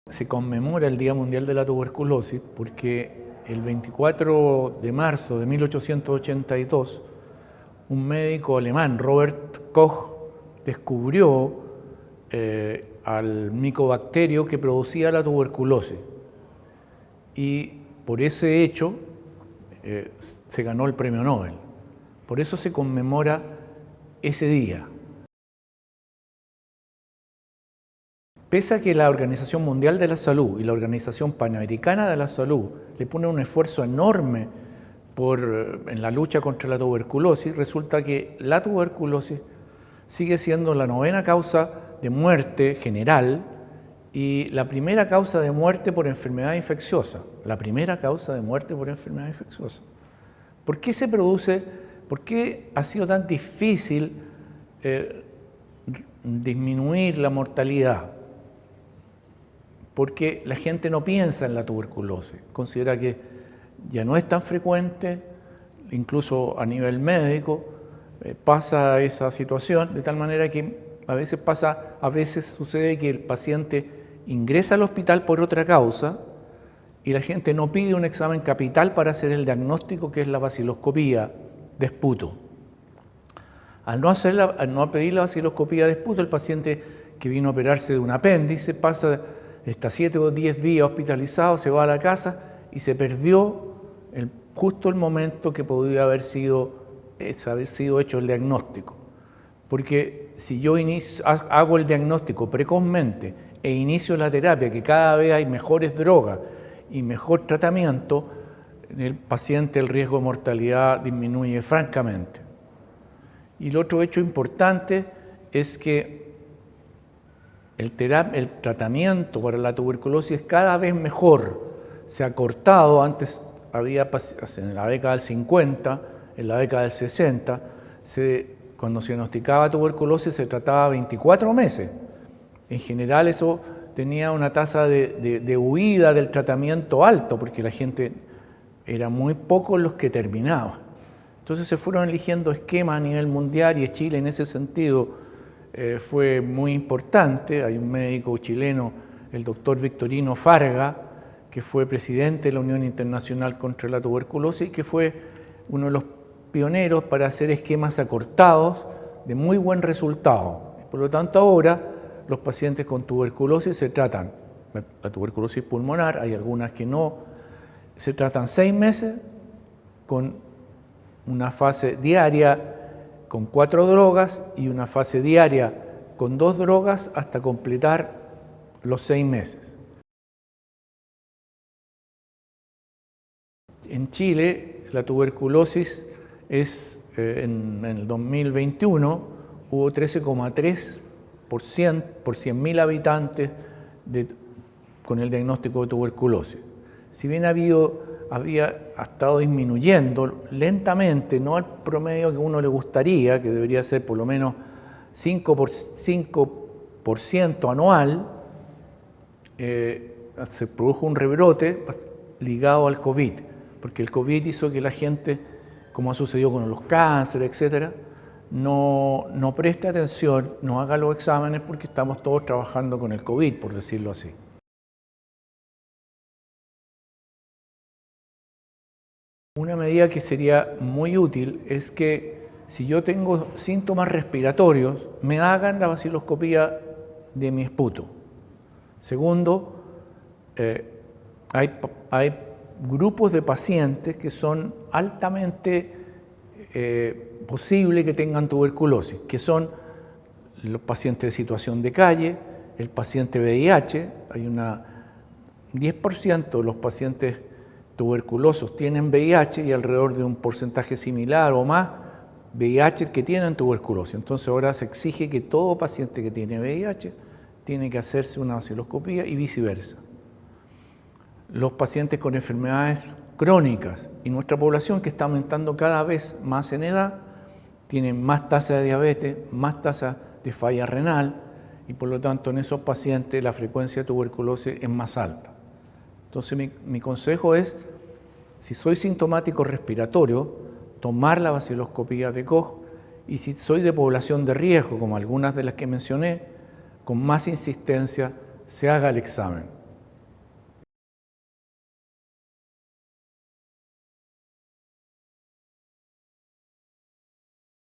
Se conmemora el Día Mundial de la Tuberculosis porque el 24 de marzo de 1882 un médico alemán, Robert Koch, descubrió al micobacterio que producía la tuberculosis y por ese hecho se ganó el premio Nobel. Por eso se conmemora ese día. Pese a que la Organización Mundial de la Salud y la Organización Panamericana de la Salud le ponen un esfuerzo enorme en la lucha contra la tuberculosis, resulta que la tuberculosis sigue siendo la 9ª causa de muerte general y la primera causa de muerte por enfermedad infecciosa. La primera causa de muerte por enfermedad infecciosa. ¿Por qué se produce? ¿Por qué ha sido tan difícil disminuir la mortalidad? Porque la gente no piensa en la tuberculosis, considera que ya no es tan frecuente, incluso a nivel médico pasa esa situación, de tal manera que a veces sucede que el paciente ingresa al hospital por otra causa y la gente no pide un examen capital para hacer el diagnóstico, que es la baciloscopía de esputo. Al no pedir la baciloscopía de esputo, el paciente que vino a operarse de un apéndice está 7 o 10 días hospitalizado, se va a la casa y se perdió justo el momento que podría haber sido hecho el diagnóstico. Porque si yo hago el diagnóstico precozmente e inicio la terapia, que cada vez hay mejores drogas y mejor tratamiento, en el paciente el riesgo de mortalidad disminuye francamente. Y el otro hecho importante es que el tratamiento para la tuberculosis es cada vez mejor. Se ha cortado, antes en la década del 50, en la década del 60, cuando se diagnosticaba tuberculosis se trataba 24 meses. En general eso tenía una tasa de huida del tratamiento alto, porque la gente era muy pocos los que terminaban. Entonces se fueron eligiendo esquemas a nivel mundial y Chile en ese sentido fue muy importante. Hay un médico chileno, el doctor Victorino Farga, que fue presidente de la Unión Internacional contra la Tuberculosis y que fue uno de los pioneros para hacer esquemas acortados de muy buen resultado. Por lo tanto, ahora los pacientes con tuberculosis se tratan, la tuberculosis pulmonar, hay algunas que no, se tratan 6 meses con una fase diaria con 4 drogas y una fase diaria con 2 drogas hasta completar los 6 meses. En Chile, la tuberculosis en el 2021 hubo 13,3% por 100.000 habitantes con el diagnóstico de tuberculosis. Si bien ha estado disminuyendo lentamente, no al promedio que uno le gustaría, que debería ser por lo menos 5% anual, se produjo un rebrote ligado al COVID, porque el COVID hizo que la gente, como ha sucedido con los cánceres, etcétera, no preste atención, no haga los exámenes porque estamos todos trabajando con el COVID, por decirlo así. Una medida que sería muy útil es que si yo tengo síntomas respiratorios, me hagan la baciloscopía de mi esputo. Segundo, hay grupos de pacientes que son altamente posible que tengan tuberculosis, que son los pacientes de situación de calle, el paciente VIH, hay 10% de los pacientes tuberculosos tienen VIH y alrededor de un porcentaje similar o más VIH que tienen tuberculosis. Entonces ahora se exige que todo paciente que tiene VIH tiene que hacerse una baciloscopía y viceversa. Los pacientes con enfermedades crónicas y nuestra población, que está aumentando cada vez más en edad, tienen más tasa de diabetes, más tasa de falla renal y por lo tanto en esos pacientes la frecuencia de tuberculosis es más alta. Entonces mi consejo es, si soy sintomático respiratorio, tomar la baciloscopía de Koch, y si soy de población de riesgo, como algunas de las que mencioné, con más insistencia se haga el examen.